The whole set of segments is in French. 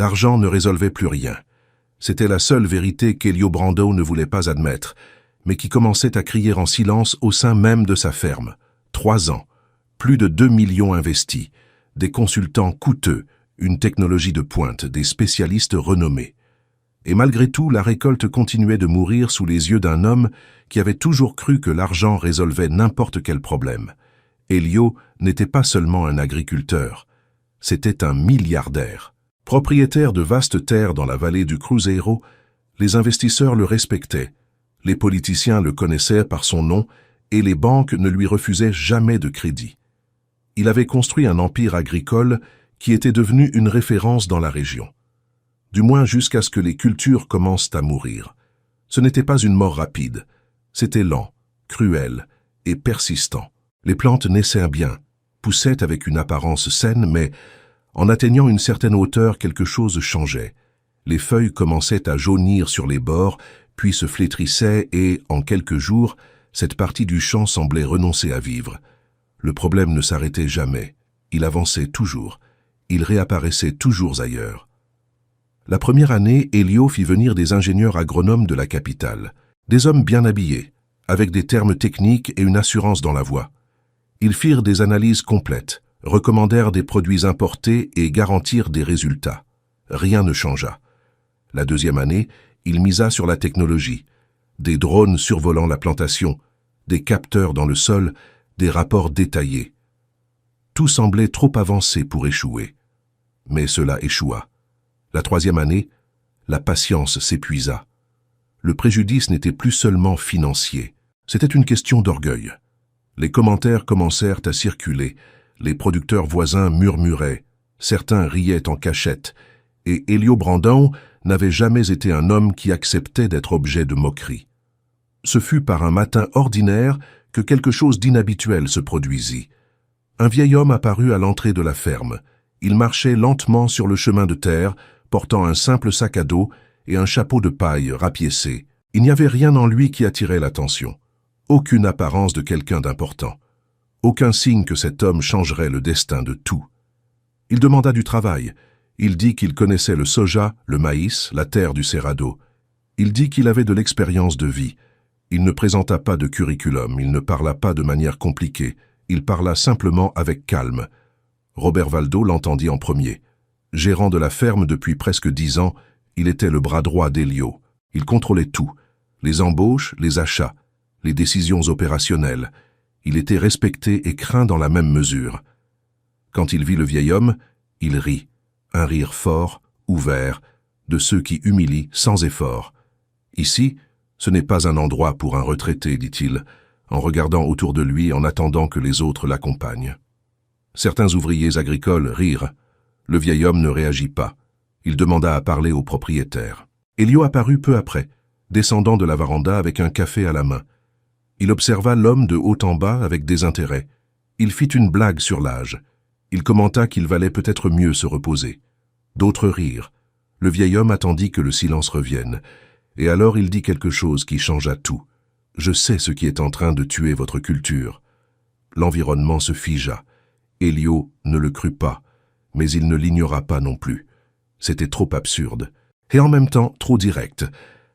L'argent ne résolvait plus rien. C'était la seule vérité qu'Elio Brando ne voulait pas admettre, mais qui commençait à crier en silence au sein même de sa ferme. 3 ans, plus de 2 millions investis, des consultants coûteux, une technologie de pointe, des spécialistes renommés. Et malgré tout, la récolte continuait de mourir sous les yeux d'un homme qui avait toujours cru que l'argent résolvait n'importe quel problème. Elio n'était pas seulement un agriculteur, c'était un milliardaire. Propriétaire de vastes terres dans la vallée du Cruzeiro, les investisseurs le respectaient, les politiciens le connaissaient par son nom et les banques ne lui refusaient jamais de crédit. Il avait construit un empire agricole qui était devenu une référence dans la région. Du moins jusqu'à ce que les cultures commencent à mourir. Ce n'était pas une mort rapide, c'était lent, cruel et persistant. Les plantes naissaient bien, poussaient avec une apparence saine, mais en atteignant une certaine hauteur, quelque chose changeait. Les feuilles commençaient à jaunir sur les bords, puis se flétrissaient et, en quelques jours, cette partie du champ semblait renoncer à vivre. Le problème ne s'arrêtait jamais. Il avançait toujours. Il réapparaissait toujours ailleurs. La première année, Elio fit venir des ingénieurs agronomes de la capitale, des hommes bien habillés, avec des termes techniques et une assurance dans la voix. Ils firent des analyses complètes, recommandèrent des produits importés et garantirent des résultats. Rien ne changea. La deuxième année, il misa sur la technologie. Des drones survolant la plantation, des capteurs dans le sol, des rapports détaillés. Tout semblait trop avancé pour échouer. Mais cela échoua. La troisième année, la patience s'épuisa. Le préjudice n'était plus seulement financier, c'était une question d'orgueil. Les commentaires commencèrent à circuler, les producteurs voisins murmuraient, certains riaient en cachette, et Elio Brandão n'avait jamais été un homme qui acceptait d'être objet de moquerie. Ce fut par un matin ordinaire que quelque chose d'inhabituel se produisit. Un vieil homme apparut à l'entrée de la ferme. Il marchait lentement sur le chemin de terre, portant un simple sac à dos et un chapeau de paille rapiécé. Il n'y avait rien en lui qui attirait l'attention. Aucune apparence de quelqu'un d'important. Aucun signe que cet homme changerait le destin de tout. Il demanda du travail. Il dit qu'il connaissait le soja, le maïs, la terre du Cerrado. Il dit qu'il avait de l'expérience de vie. Il ne présenta pas de curriculum, il ne parla pas de manière compliquée. Il parla simplement avec calme. Robert Valdo l'entendit en premier. Gérant de la ferme depuis presque 10 ans, il était le bras droit d'Elio. Il contrôlait tout, les embauches, les achats, les décisions opérationnelles. Il était respecté et craint dans la même mesure. Quand il vit le vieil homme, il rit, un rire fort, ouvert, de ceux qui humilient sans effort. Ici, ce n'est pas un endroit pour un retraité, dit-il, en regardant autour de lui en attendant que les autres l'accompagnent. Certains ouvriers agricoles rirent. Le vieil homme ne réagit pas. Il demanda à parler au propriétaire. Elio apparut peu après, descendant de la véranda avec un café à la main. Il observa l'homme de haut en bas avec désintérêt. Il fit une blague sur l'âge. Il commenta qu'il valait peut-être mieux se reposer. D'autres rirent. Le vieil homme attendit que le silence revienne. Et alors il dit quelque chose qui changea tout. « Je sais ce qui est en train de tuer votre culture. » L'environnement se figea. Elio ne le crut pas, mais il ne l'ignora pas non plus. C'était trop absurde, et en même temps trop direct.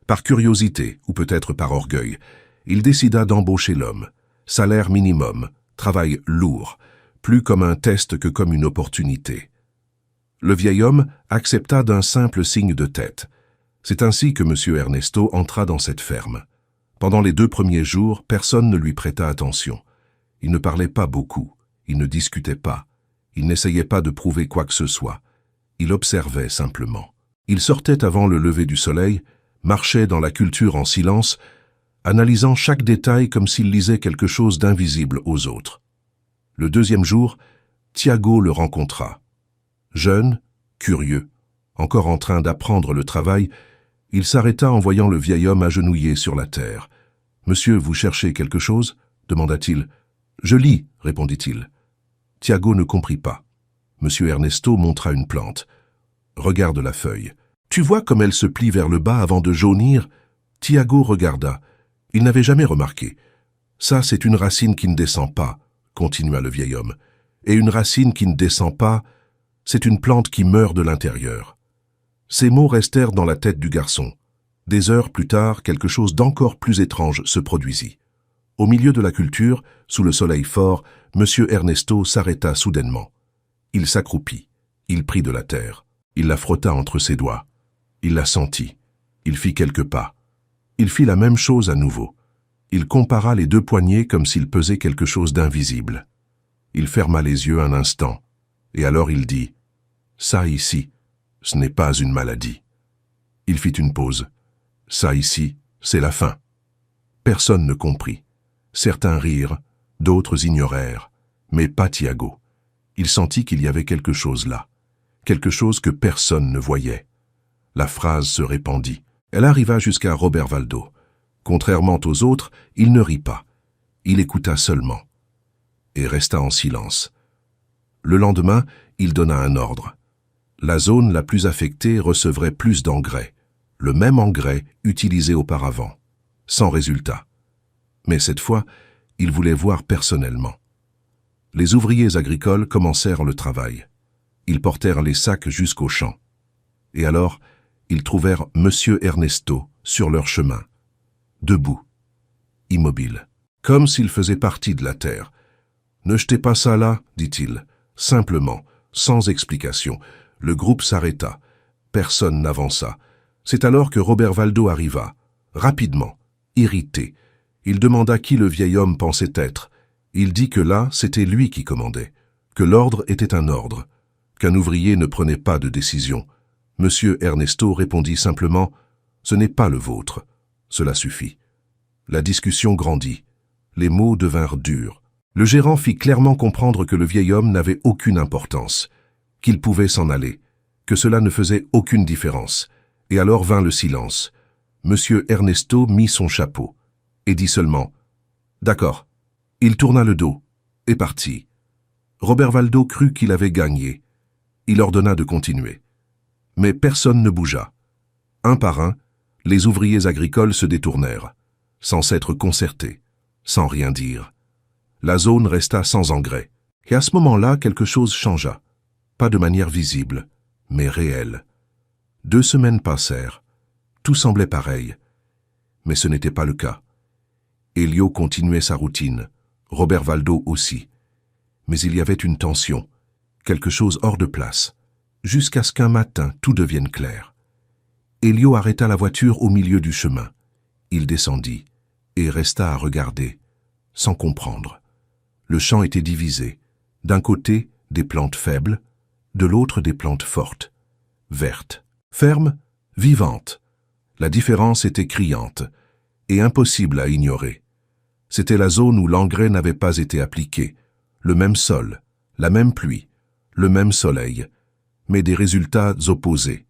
Par curiosité, ou peut-être par orgueil, il décida d'embaucher l'homme. Salaire minimum, travail lourd, plus comme un test que comme une opportunité. Le vieil homme accepta d'un simple signe de tête. C'est ainsi que M. Ernesto entra dans cette ferme. Pendant les 2 premiers jours, personne ne lui prêta attention. Il ne parlait pas beaucoup, il ne discutait pas, il n'essayait pas de prouver quoi que ce soit. Il observait simplement. Il sortait avant le lever du soleil, marchait dans la culture en silence, analysant chaque détail comme s'il lisait quelque chose d'invisible aux autres. Le 2e jour, Tiago le rencontra. Jeune, curieux, encore en train d'apprendre le travail, il s'arrêta en voyant le vieil homme agenouillé sur la terre. « Monsieur, vous cherchez quelque chose ?» demanda-t-il. « Je lis, » répondit-il. Tiago ne comprit pas. Monsieur Ernesto montra une plante. « Regarde la feuille. Tu vois comme elle se plie vers le bas avant de jaunir ?» Tiago regarda. Il n'avait jamais remarqué. « Ça, c'est une racine qui ne descend pas, » continua le vieil homme. « Et une racine qui ne descend pas, c'est une plante qui meurt de l'intérieur. » Ces mots restèrent dans la tête du garçon. Des heures plus tard, quelque chose d'encore plus étrange se produisit. Au milieu de la culture, sous le soleil fort, M. Ernesto s'arrêta soudainement. Il s'accroupit. Il prit de la terre. Il la frotta entre ses doigts. Il la sentit. Il fit quelques pas. Il fit la même chose à nouveau. Il compara les deux poignets comme s'il pesait quelque chose d'invisible. Il ferma les yeux un instant, et alors il dit « Ça ici, ce n'est pas une maladie. » Il fit une pause. « Ça ici, c'est la fin. » Personne ne comprit. Certains rirent, d'autres ignorèrent, mais pas Tiago. Il sentit qu'il y avait quelque chose là, quelque chose que personne ne voyait. La phrase se répandit. Elle arriva jusqu'à Robert Valdo. Contrairement aux autres, il ne rit pas. Il écouta seulement et resta en silence. Le lendemain, il donna un ordre. La zone la plus affectée recevrait plus d'engrais, le même engrais utilisé auparavant, sans résultat. Mais cette fois, il voulait voir personnellement. Les ouvriers agricoles commencèrent le travail. Ils portèrent les sacs jusqu'au champ. Et alors, ils trouvèrent M. Ernesto sur leur chemin, debout, immobile, comme s'il faisait partie de la terre. « Ne jetez pas ça là, dit-il, simplement, sans explication. » Le groupe s'arrêta. Personne n'avança. C'est alors que Robert Valdo arriva, rapidement, irrité. Il demanda qui le vieil homme pensait être. Il dit que là, c'était lui qui commandait, que l'ordre était un ordre, qu'un ouvrier ne prenait pas de décision. Monsieur Ernesto répondit simplement « Ce n'est pas le vôtre. » Cela suffit. La discussion grandit. Les mots devinrent durs. Le gérant fit clairement comprendre que le vieil homme n'avait aucune importance, qu'il pouvait s'en aller, que cela ne faisait aucune différence. Et alors vint le silence. Monsieur Ernesto mit son chapeau et dit seulement « D'accord ». Il tourna le dos et partit. Robert Valdo crut qu'il avait gagné. Il ordonna de continuer. Mais personne ne bougea. Un par un, les ouvriers agricoles se détournèrent, sans s'être concertés, sans rien dire. La zone resta sans engrais. Et à ce moment-là, quelque chose changea. Pas de manière visible, mais réelle. 2 semaines passèrent. Tout semblait pareil. Mais ce n'était pas le cas. Elio continuait sa routine. Robert Valdo aussi. Mais il y avait une tension, quelque chose hors de place, jusqu'à ce qu'un matin tout devienne clair. Elio arrêta la voiture au milieu du chemin. Il descendit et resta à regarder, sans comprendre. Le champ était divisé. D'un côté, des plantes faibles, de l'autre des plantes fortes, vertes, fermes, vivantes. La différence était criante et impossible à ignorer. C'était la zone où l'engrais n'avait pas été appliqué, le même sol, la même pluie, le même soleil, mais des résultats opposés.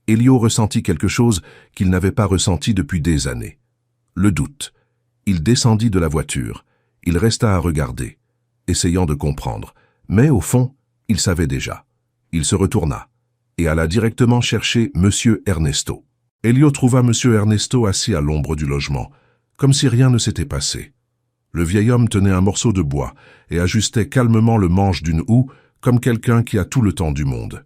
Elio ressentit quelque chose qu'il n'avait pas ressenti depuis des années. Le doute. Il descendit de la voiture. Il resta à regarder, essayant de comprendre. Mais au fond, il savait déjà. Il se retourna et alla directement chercher M. Ernesto. Elio trouva M. Ernesto assis à l'ombre du logement, comme si rien ne s'était passé. Le vieil homme tenait un morceau de bois et ajustait calmement le manche d'une houe comme quelqu'un qui a tout le temps du monde.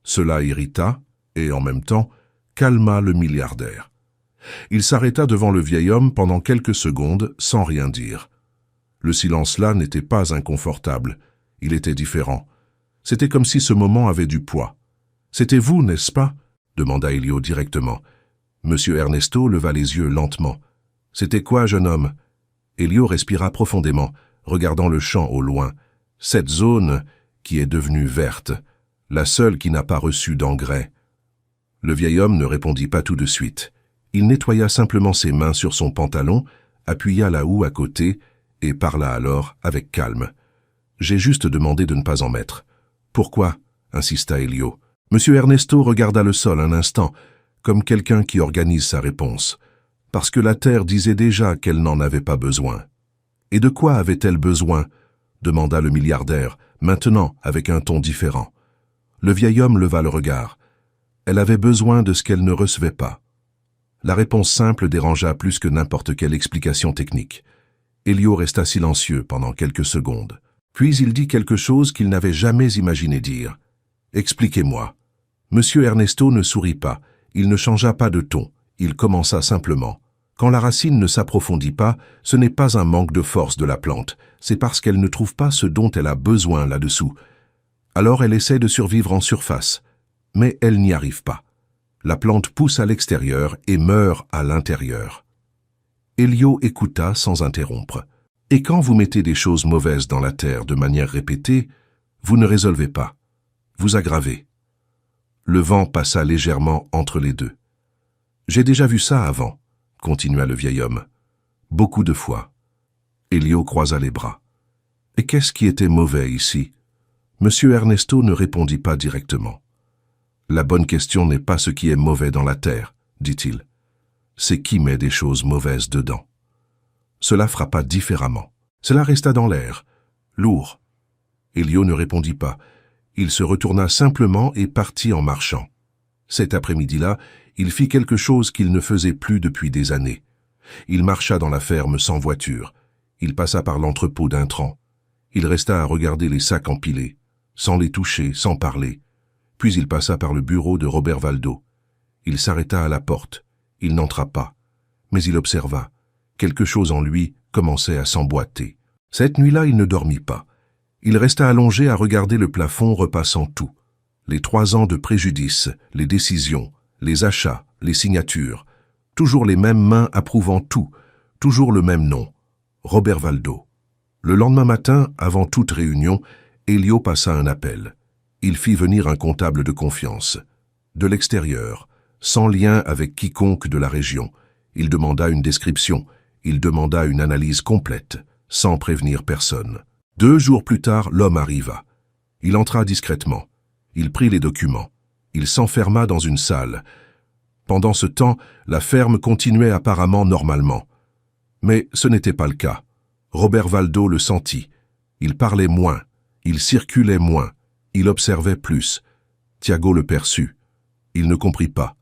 Cela irrita et, en même temps, calma le milliardaire. Il s'arrêta devant le vieil homme pendant quelques secondes sans rien dire. Le silence là n'était pas inconfortable, il était différent. C'était comme si ce moment avait du poids. « C'était vous, n'est-ce pas ?» demanda Elio directement. Monsieur Ernesto leva les yeux lentement. « C'était quoi, jeune homme ?» Elio respira profondément, regardant le champ au loin. Cette zone qui est devenue verte, la seule qui n'a pas reçu d'engrais. Le vieil homme ne répondit pas tout de suite. Il nettoya simplement ses mains sur son pantalon, appuya la houe à côté et parla alors avec calme. « J'ai juste demandé de ne pas en mettre. »« Pourquoi ?» insista Elio. Monsieur Ernesto regarda le sol un instant, comme quelqu'un qui organise sa réponse. Parce que la terre disait déjà qu'elle n'en avait pas besoin. « Et de quoi avait-elle besoin ?» demanda le milliardaire, maintenant avec un ton différent. Le vieil homme leva le regard. Elle avait besoin de ce qu'elle ne recevait pas. La réponse simple dérangea plus que n'importe quelle explication technique. Elio resta silencieux pendant quelques secondes. Puis il dit quelque chose qu'il n'avait jamais imaginé dire. « Expliquez-moi. » Monsieur Ernesto ne sourit pas, il ne changea pas de ton, il commença simplement. Quand la racine ne s'approfondit pas, ce n'est pas un manque de force de la plante, c'est parce qu'elle ne trouve pas ce dont elle a besoin là-dessous. Alors elle essaie de survivre en surface, mais elle n'y arrive pas. La plante pousse à l'extérieur et meurt à l'intérieur. Elio écouta sans interrompre. Et quand vous mettez des choses mauvaises dans la terre de manière répétée, vous ne résolvez pas, vous aggravez. Le vent passa légèrement entre les deux. J'ai déjà vu ça avant, continua le vieil homme. Beaucoup de fois. Elio croisa les bras. Et qu'est-ce qui était mauvais ici? Monsieur Ernesto ne répondit pas directement. La bonne question n'est pas ce qui est mauvais dans la terre, dit-il. C'est qui met des choses mauvaises dedans. Cela frappa différemment. Cela resta dans l'air, lourd. Elio ne répondit pas. Il se retourna simplement et partit en marchant. Cet après-midi-là, il fit quelque chose qu'il ne faisait plus depuis des années. Il marcha dans la ferme sans voiture. Il passa par l'entrepôt d'intrants. Il resta à regarder les sacs empilés, sans les toucher, sans parler. Puis il passa par le bureau de Robert Valdo. Il s'arrêta à la porte. Il n'entra pas. Mais il observa. Quelque chose en lui commençait à s'emboîter. Cette nuit-là, il ne dormit pas. Il resta allongé à regarder le plafond repassant tout. Les 3 ans de préjudice, les décisions, les achats, les signatures. Toujours les mêmes mains approuvant tout. Toujours le même nom. Robert Valdo. Le lendemain matin, avant toute réunion, Elio passa un appel. Il fit venir un comptable de confiance. De l'extérieur, sans lien avec quiconque de la région. Il demanda une description. Il demanda une analyse complète, sans prévenir personne. 2 jours plus tard, l'homme arriva. Il entra discrètement. Il prit les documents. Il s'enferma dans une salle. Pendant ce temps, la ferme continuait apparemment normalement. Mais ce n'était pas le cas. Robert Valdo le sentit. Il parlait moins. Il circulait moins. Il observait plus. Thiago le perçut. Il ne comprit pas.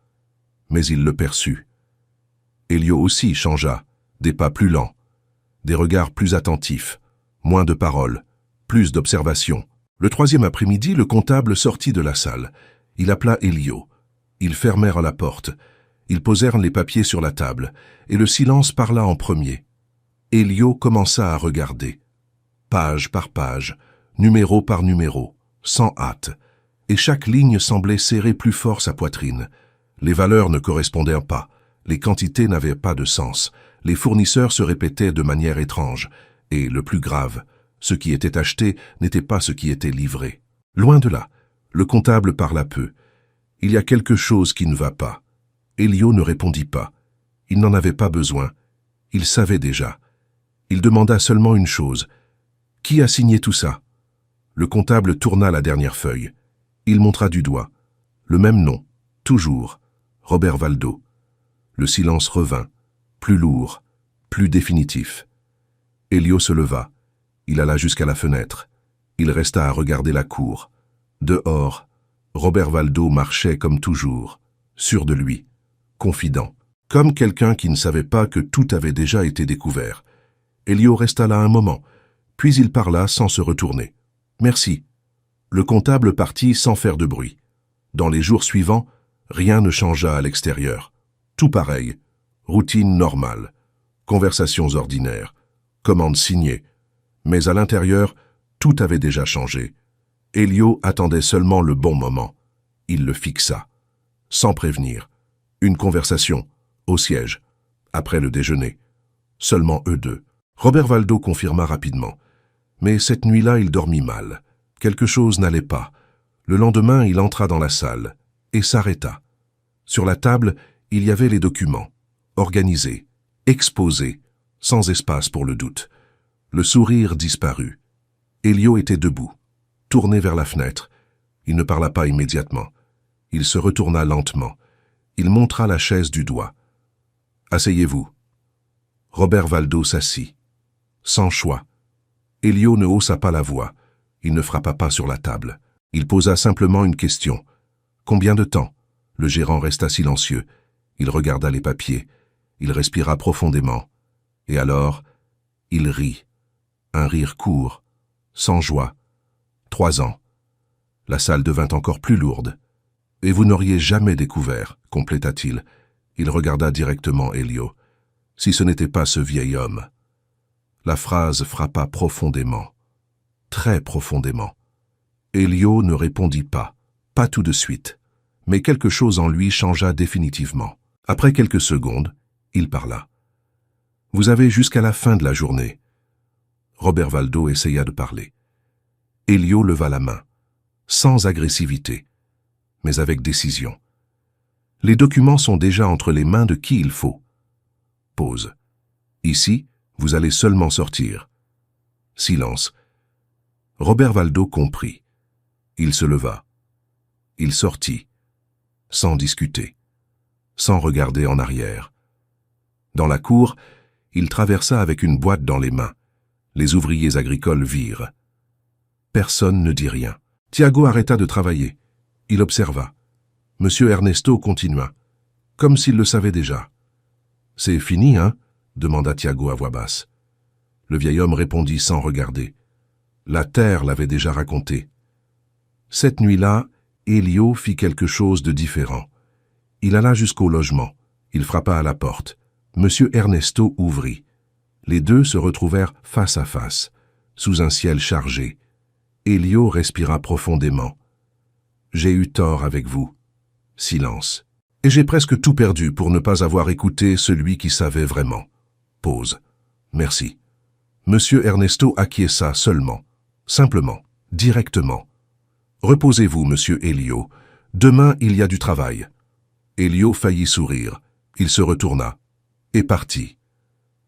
Mais il le perçut. Elio aussi changea. Des pas plus lents. Des regards plus attentifs. Moins de paroles. Plus d'observations. Le 3e après-midi, le comptable sortit de la salle. Il appela Elio. Ils fermèrent la porte. Ils posèrent les papiers sur la table, et le silence parla en premier. Elio commença à regarder. Page par page, numéro par numéro, sans hâte, et chaque ligne semblait serrer plus fort sa poitrine. Les valeurs ne correspondaient pas, les quantités n'avaient pas de sens, les fournisseurs se répétaient de manière étrange, et le plus grave, ce qui était acheté n'était pas ce qui était livré. Loin de là, le comptable parla peu. Il y a quelque chose qui ne va pas. Elio ne répondit pas. Il n'en avait pas besoin. Il savait déjà. Il demanda seulement une chose. Qui a signé tout ça? Le comptable tourna la dernière feuille. Il montra du doigt. Le même nom, toujours, Robert Valdo. Le silence revint, plus lourd, plus définitif. Elio se leva. Il alla jusqu'à la fenêtre. Il resta à regarder la cour. Dehors, Robert Valdo marchait comme toujours, sûr de lui, confident, comme quelqu'un qui ne savait pas que tout avait déjà été découvert. Elio resta là un moment, puis il parla sans se retourner. « Merci. » Le comptable partit sans faire de bruit. Dans les jours suivants, rien ne changea à l'extérieur. Tout pareil, routine normale, conversations ordinaires, commandes signées. Mais à l'intérieur, tout avait déjà changé. Elio attendait seulement le bon moment. Il le fixa, sans prévenir. Une conversation, au siège, après le déjeuner. Seulement eux deux. Robert Valdo confirma rapidement. Mais cette nuit-là, il dormit mal. Quelque chose n'allait pas. Le lendemain, il entra dans la salle et s'arrêta. Sur la table, il y avait les documents, organisés, exposés, sans espace pour le doute. Le sourire disparut. Elio était debout, tourné vers la fenêtre. Il ne parla pas immédiatement. Il se retourna lentement. Il montra la chaise du doigt. « Asseyez-vous. » Robert Valdo s'assit. Sans choix. Elio ne haussa pas la voix. Il ne frappa pas sur la table. Il posa simplement une question. « Combien de temps ?» Le gérant resta silencieux. Il regarda les papiers. Il respira profondément. Et alors, il rit. Un rire court, sans joie. 3 ans. La salle devint encore plus lourde. Et vous n'auriez jamais découvert, compléta-t-il. Il regarda directement Elio. Si ce n'était pas ce vieil homme. La phrase frappa profondément. Très profondément. Elio ne répondit pas tout de suite, mais quelque chose en lui changea définitivement. Après quelques secondes, il parla. « Vous avez jusqu'à la fin de la journée. » Robervaldo essaya de parler. Elio leva la main, sans agressivité, mais avec décision. « Les documents sont déjà entre les mains de qui il faut. » Pause. « Ici, vous allez seulement sortir. » Silence. Robervaldo comprit. Il se leva. Il sortit, sans discuter, sans regarder en arrière. Dans la cour, il traversa avec une boîte dans les mains. Les ouvriers agricoles virent. Personne ne dit rien. Tiago arrêta de travailler. Il observa. Monsieur Ernesto continua, comme s'il le savait déjà. « C'est fini, hein ?» demanda Tiago à voix basse. Le vieil homme répondit sans regarder. La terre l'avait déjà raconté. Cette nuit-là, Elio fit quelque chose de différent. Il alla jusqu'au logement. Il frappa à la porte. Monsieur Ernesto ouvrit. Les deux se retrouvèrent face à face, sous un ciel chargé. Elio respira profondément. « J'ai eu tort avec vous. » Silence. « Et j'ai presque tout perdu pour ne pas avoir écouté celui qui savait vraiment. » Pause. « Merci. » Monsieur Ernesto acquiesça seulement, simplement, directement. « Reposez-vous, monsieur Elio. Demain, il y a du travail. » Elio faillit sourire. Il se retourna et partit.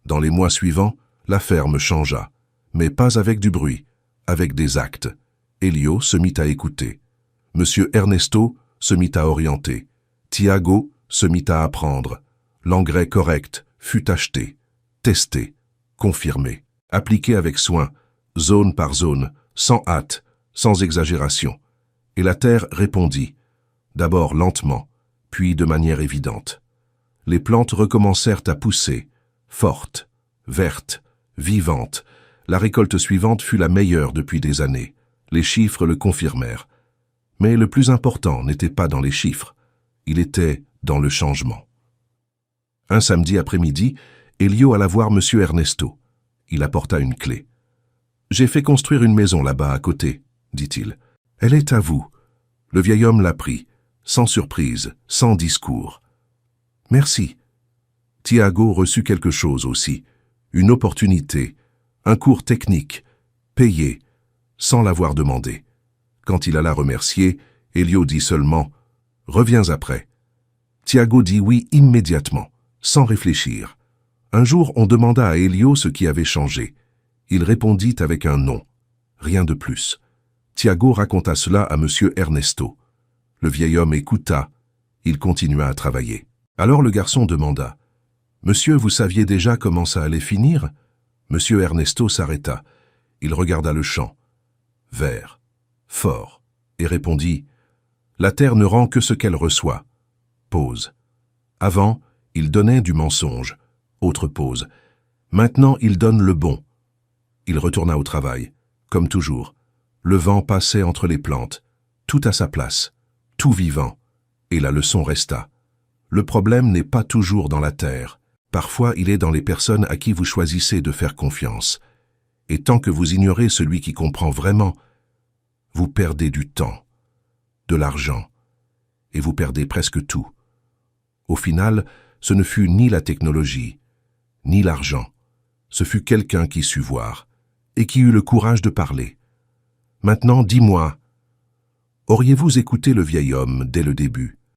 Dans les mois suivants, la ferme changea, mais pas avec du bruit, avec des actes. Elio se mit à écouter. Monsieur Ernesto se mit à orienter. Tiago se mit à apprendre. L'engrais correct fut acheté, testé, confirmé, appliqué avec soin, zone par zone, sans hâte, sans exagération. Et la terre répondit, d'abord lentement, puis de manière évidente. Les plantes recommencèrent à pousser, fortes, vertes, vivantes. La récolte suivante fut la meilleure depuis des années. Les chiffres le confirmèrent. Mais le plus important n'était pas dans les chiffres, il était dans le changement. Un samedi après-midi, Elio alla voir monsieur Ernesto. Il apporta une clé. « J'ai fait construire une maison là-bas à côté, » dit-il. « Elle est à vous. » Le vieil homme la prit, sans surprise, sans discours. « Merci. » Tiago reçut quelque chose aussi, une opportunité, un cours technique, payé, sans l'avoir demandé. Quand il alla remercier, Elio dit seulement « Reviens après ». Tiago dit oui immédiatement, sans réfléchir. Un jour, on demanda à Elio ce qui avait changé. Il répondit avec un non, rien de plus. Tiago raconta cela à monsieur Ernesto. Le vieil homme écouta, il continua à travailler. Alors le garçon demanda « Monsieur, vous saviez déjà comment ça allait finir ?» Monsieur Ernesto s'arrêta. Il regarda le champ, vert, fort, et répondit « La terre ne rend que ce qu'elle reçoit. » Pause. Avant, il donnait du mensonge. Autre pause. Maintenant, il donne le bon. Il retourna au travail, comme toujours. Le vent passait entre les plantes, tout à sa place, tout vivant, et la leçon resta. Le problème n'est pas toujours dans la terre. Parfois, il est dans les personnes à qui vous choisissez de faire confiance. Et tant que vous ignorez celui qui comprend vraiment, vous perdez du temps, de l'argent, et vous perdez presque tout. Au final, ce ne fut ni la technologie, ni l'argent. Ce fut quelqu'un qui sut voir, et qui eut le courage de parler. Maintenant, dis-moi, auriez-vous écouté le vieil homme dès le début?